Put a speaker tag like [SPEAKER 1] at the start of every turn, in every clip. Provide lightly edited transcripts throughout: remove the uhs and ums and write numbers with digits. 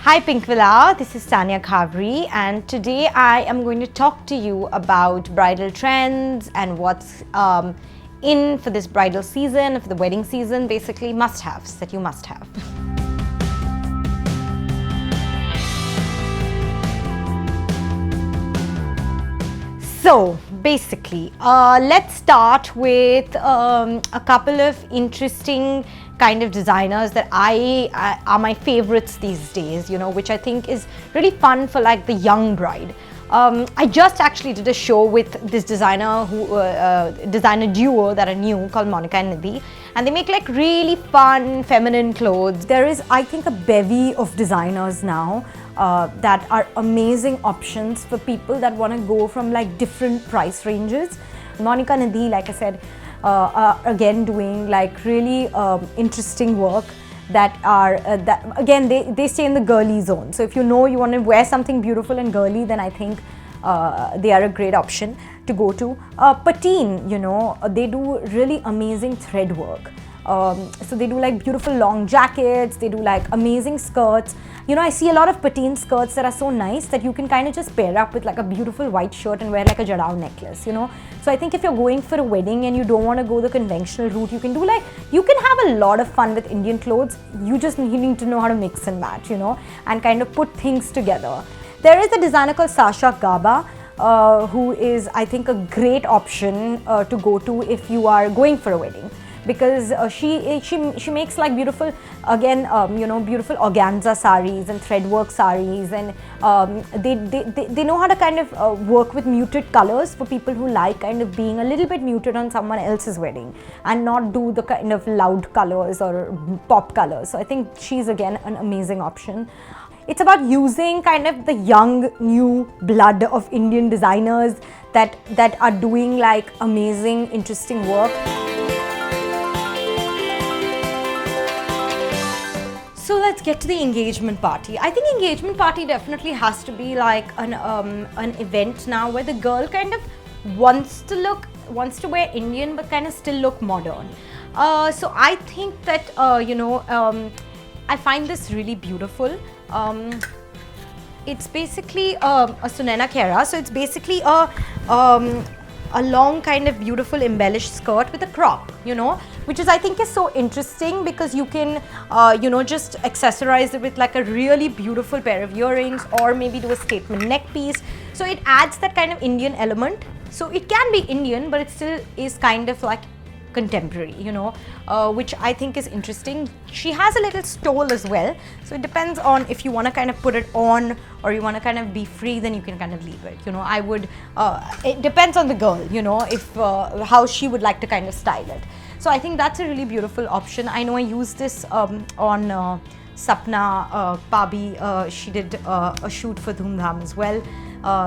[SPEAKER 1] Hi Pinkvilla, this is Tanya Ghavri, and today I am going to talk to you about bridal trends and what's in for this bridal season, for the wedding season, basically must-haves that you must have. So basically, let's start with a couple of interesting kind of designers that are my favorites these days, you know, which I think is really fun for like the young bride. I just actually did a show with this designer duo that are new called Monica and Nidhi, and they make like really fun feminine clothes. There is, I think, a bevy of designers now that are amazing options for people that want to go from like different price ranges. Monica and Nidhi, like I said, are again doing like really interesting work that are that again they stay in the girly zone. So if you know you want to wear something beautiful and girly, then I think they are a great option to go to. Patine, you know, they do really amazing thread work. So they do like beautiful long jackets, they do like amazing skirts. You know, I see a lot of patine skirts that are so nice that you can kind of just pair up with like a beautiful white shirt and wear like a jadao necklace, you know. So I think if you're going for a wedding and you don't want to go the conventional route, you can do like, you can have a lot of fun with Indian clothes. You just need to know how to mix and match, you know, and kind of put things together. There is a designer called Sasha Gaba, who is, I think, a great option to go to if you are going for a wedding. Because she makes like beautiful, again, you know, beautiful organza saris and threadwork saris, and they know how to kind of work with muted colors for people who like kind of being a little bit muted on someone else's wedding and not do the kind of loud colors or pop colors. So I think she's again an amazing option. It's about using kind of the young new blood of Indian designers that are doing like amazing, interesting work. So let's get to the engagement party. I think engagement party definitely has to be like an event now where the girl kind of wants to wear Indian but kind of still look modern. So I think that you know, I find this really beautiful. It's basically a Sunena Kera, so it's basically a long kind of beautiful embellished skirt with a crop, you know, which is, I think, is so interesting because you can you know, just accessorize it with like a really beautiful pair of earrings or maybe do a statement neck piece. So it adds that kind of Indian element. So it can be Indian, but it still is kind of like contemporary, you know, which I think is interesting. She has a little stole as well, so it depends on if you want to kind of put it on or you want to kind of be free, then you can kind of leave it, you know. I would it depends on the girl, you know, if how she would like to kind of style it. So I think that's a really beautiful option. I know I used this on Sapna Pabi. She did a shoot for Dhoom Dham as well.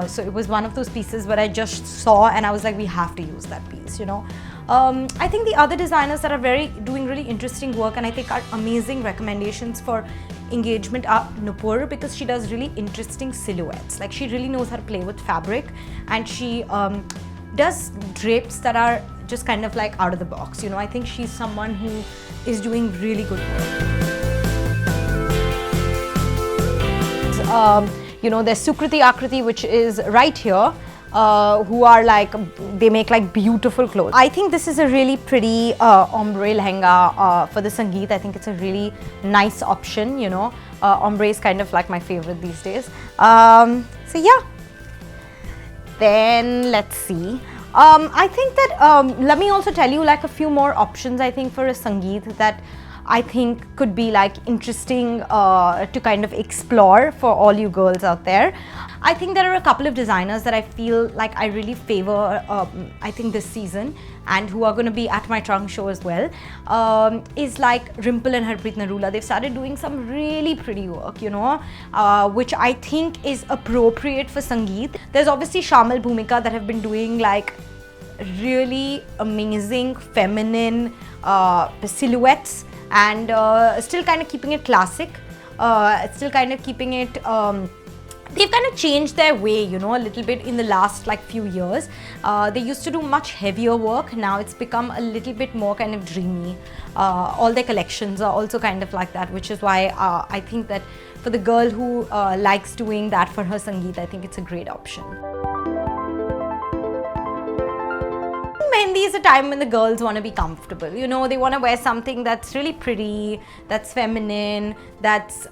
[SPEAKER 1] So it was one of those pieces where I just saw and I was like, we have to use that piece, you know. I think the other designers that are doing really interesting work and I think are amazing recommendations for engagement are Nupur, because she does really interesting silhouettes. Like, she really knows how to play with fabric, and she does drapes that are just kind of like out of the box, you know. I think she's someone who is doing really good work. You know, there's Sukriti Akriti, which is right here, who are like, they make like beautiful clothes. I think this is a really pretty ombre lehenga for the Sangeet. I think it's a really nice option, you know. Ombre is kind of like my favorite these days. So yeah. Then let's see. I think that, let me also tell you like a few more options I think for a Sangeet that I think could be like interesting to kind of explore for all you girls out there. I think there are a couple of designers that I feel like I really favor, I think this season, and who are going to be at my trunk show as well, is like Rimple and Harpreet Narula. They've started doing some really pretty work, you know, which I think is appropriate for Sangeet. There's obviously Shamal Bhumika that have been doing like really amazing feminine silhouettes, and still kind of keeping it classic, still kind of keeping it they've kind of changed their way, you know, a little bit in the last like few years. They used to do much heavier work. Now it's become a little bit more kind of dreamy. All their collections are also kind of like that, which is why I think that for the girl who likes doing that for her Sangeet, I think it's a great option. Mehndi is a time when the girls want to be comfortable. You know, they want to wear something that's really pretty, that's feminine, that's,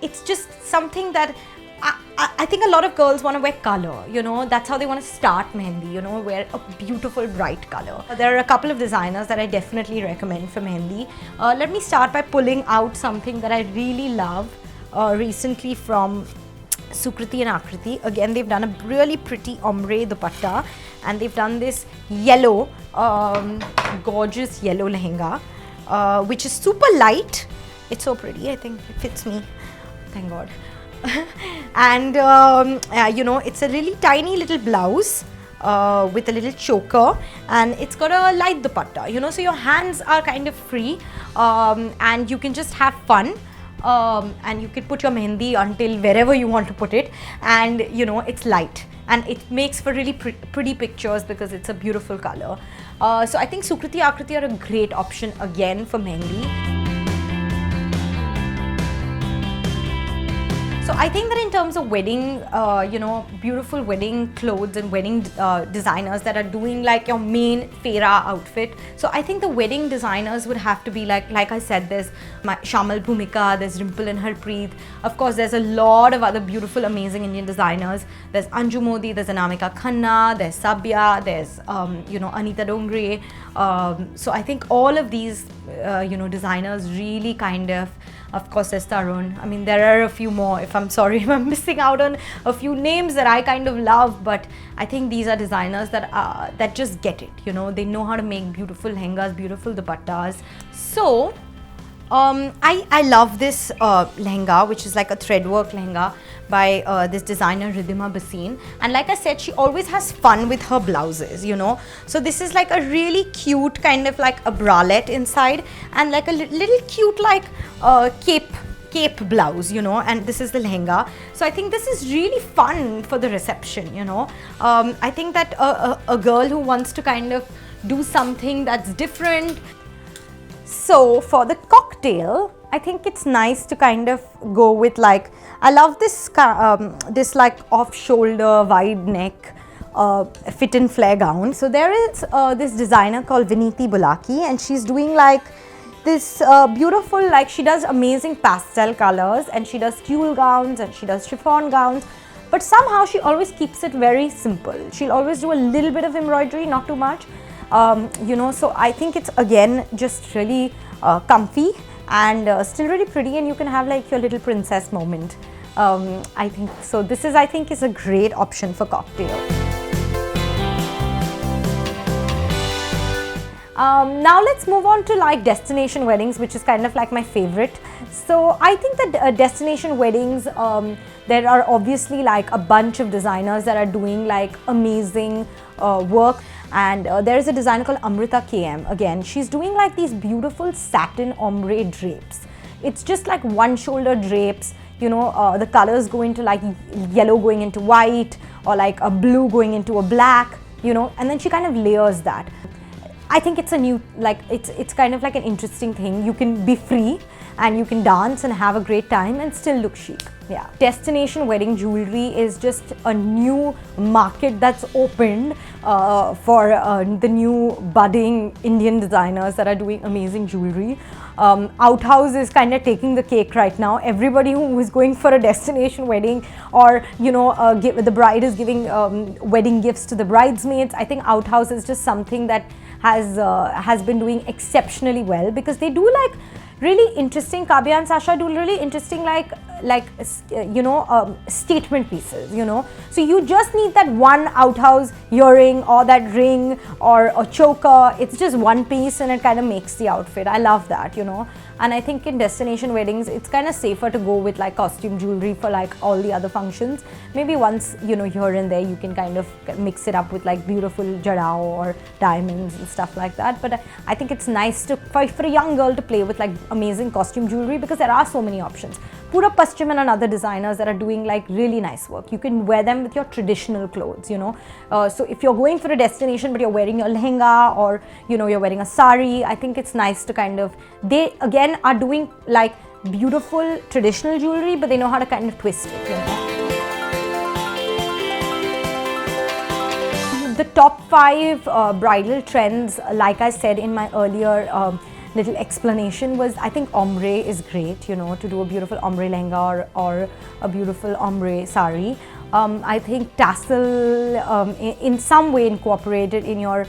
[SPEAKER 1] it's just something that I think a lot of girls want to wear color, you know, that's how they want to start Mehndi, you know, wear a beautiful bright color. There are a couple of designers that I definitely recommend for Mehndi. Let me start by pulling out something that I really love recently from Sukriti and Akriti. Again, they've done a really pretty ombre dupatta, and they've done this yellow, gorgeous yellow lehenga, which is super light. It's so pretty, I think it fits me, thank God. And you know, it's a really tiny little blouse with a little choker, and it's got a light dupatta, you know, so your hands are kind of free, and you can just have fun. And you can put your Mehndi until wherever you want to put it, and you know, it's light and it makes for really pretty pictures because it's a beautiful color. So I think Sukriti Akriti are a great option again for Mehndi. So I think that in terms of wedding, you know, beautiful wedding clothes and wedding designers that are doing like your main Fera outfit. So I think the wedding designers would have to be like I said, there's Shamal Bhumika, there's Rimple and Harpreet. Of course, there's a lot of other beautiful, amazing Indian designers. There's Anju Modi, there's Anamika Khanna, there's Sabya, there's, you know, Anita Dongre. So I think all of these, you know, designers really kind of course, there's Tarun. I mean, there are a few more. I'm sorry if I'm missing out on a few names that I kind of love, but I think these are designers that just get it. You know, they know how to make beautiful lehengas, beautiful dupattas. So I love this lehenga, which is like a threadwork lehenga by this designer Ridhima Basin, and like I said, she always has fun with her blouses, you know. So this is like a really cute kind of like a bralette inside, and like a little cute like cape blouse, you know, and this is the lehenga. So I think this is really fun for the reception, you know. I think that a girl who wants to kind of do something that's different. So for the cocktail, I think it's nice to kind of go with like, I love this this like off-shoulder, wide neck, fit and flare gown. So there is this designer called Viniti Bulaki, and she's doing like this beautiful, like she does amazing pastel colors, and she does tulle gowns and she does chiffon gowns, but somehow she always keeps it very simple. She'll always do a little bit of embroidery, not too much. You know, so I think it's again just really comfy and still really pretty, and you can have like your little princess moment. I think so. This is, I think, is a great option for cocktail. Now let's move on to like destination weddings, which is kind of like my favorite. So I think that destination weddings, there are obviously like a bunch of designers that are doing like amazing work. And there is a designer called Amrita KM. Again, she's doing like these beautiful satin ombre drapes. It's just like one shoulder drapes, you know, the colors go into like yellow going into white, or like a blue going into a black, you know, and then she kind of layers that. I think it's a new, like, it's kind of like an interesting thing. You can be free and you can dance and have a great time and still look chic. Yeah. Destination wedding jewelry is just a new market that's opened for the new budding Indian designers that are doing amazing jewelry. Outhouse is kind of taking the cake right now. Everybody who is going for a destination wedding, or you know, the bride is giving wedding gifts to the bridesmaids. I think Outhouse is just something that has been doing exceptionally well, because they do like really interesting, Kabya and Sasha do really interesting you know, statement pieces, you know. So you just need that one outhouse earring or that ring or a choker. It's just one piece and it kind of makes the outfit. I love that, you know. And I think in destination weddings, it's kind of safer to go with like costume jewelry for like all the other functions. Maybe once, you know, here and there, you can kind of mix it up with like beautiful jarao or diamonds and stuff like that. But I think it's nice to for a young girl to play with like amazing costume jewelry, because there are so many options. Pura Paschim and other designers that are doing like really nice work. You can wear them with your traditional clothes, you know. So if you're going for a destination but you're wearing your lehenga, or you know, you're wearing a sari, I think it's nice to kind of, they again are doing like beautiful traditional jewelry, but they know how to kind of twist it, you know. The top 5 bridal trends, like I said in my earlier little explanation, was I think ombre is great, you know, to do a beautiful ombre lehenga or a beautiful ombre sari. I think tassel in some way incorporated in your,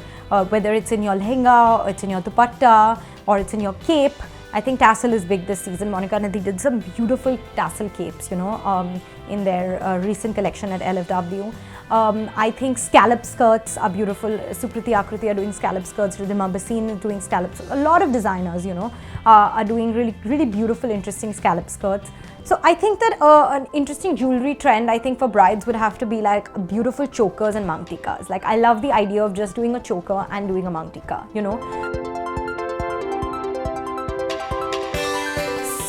[SPEAKER 1] whether it's in your lehenga, or it's in your dupatta, or it's in your cape. I think tassel is big this season. Monica Nadi did some beautiful tassel capes, you know, in their recent collection at LFW. I think scallop skirts are beautiful. Sukriti Akriti are doing scallop skirts. Ridhima Basin is doing scallops. A lot of designers, you know, are doing really beautiful, interesting scallop skirts. So I think that an interesting jewelry trend, I think, for brides would have to be like beautiful chokers and mangtikas. Like, I love the idea of just doing a choker and doing a mangtika, you know.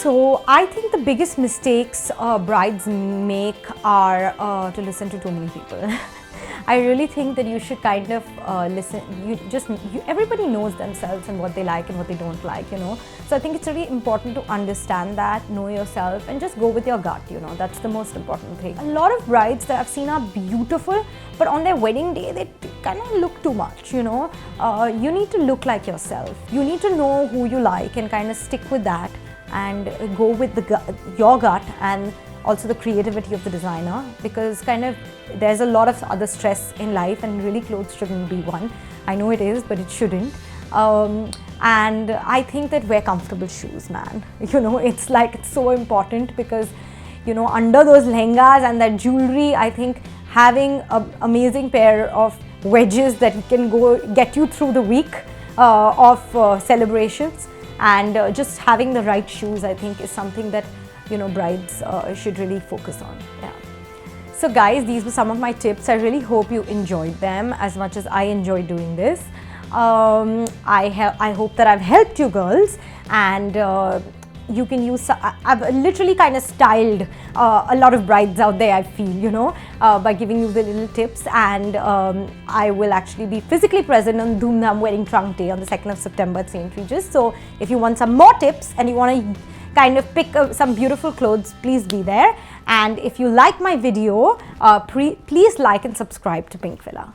[SPEAKER 1] So I think the biggest mistakes brides make are to listen to too many people. I really think that you should kind of listen. Everybody knows themselves and what they like and what they don't like, you know. So I think it's really important to understand that, know yourself, and just go with your gut, you know. That's the most important thing. A lot of brides that I've seen are beautiful, but on their wedding day, they kind of look too much, you know. You need to look like yourself. You need to know who you like and kind of stick with that, and go with your gut, and also the creativity of the designer, because kind of there's a lot of other stress in life, and really clothes shouldn't be one. I know it is, but it shouldn't. And I think that wear comfortable shoes, man. You know, it's like, it's so important, because, you know, under those lehengas and that jewelry, I think having an amazing pair of wedges that can get you through the week of celebrations, and just having the right shoes, I think, is something that, you know, brides should really focus on. Yeah. So guys, these were some of my tips. I really hope you enjoyed them as much as I enjoyed doing this. I hope that I've helped you girls, and you can use, I've literally kind of styled a lot of brides out there, I feel, you know, by giving you the little tips. And I will actually be physically present on Dhoom Dham Wedding Trunk Day on the 2nd of September at St. Regis. So if you want some more tips and you want to kind of pick some beautiful clothes, please be there. And if you like my video, please like and subscribe to Pinkvilla.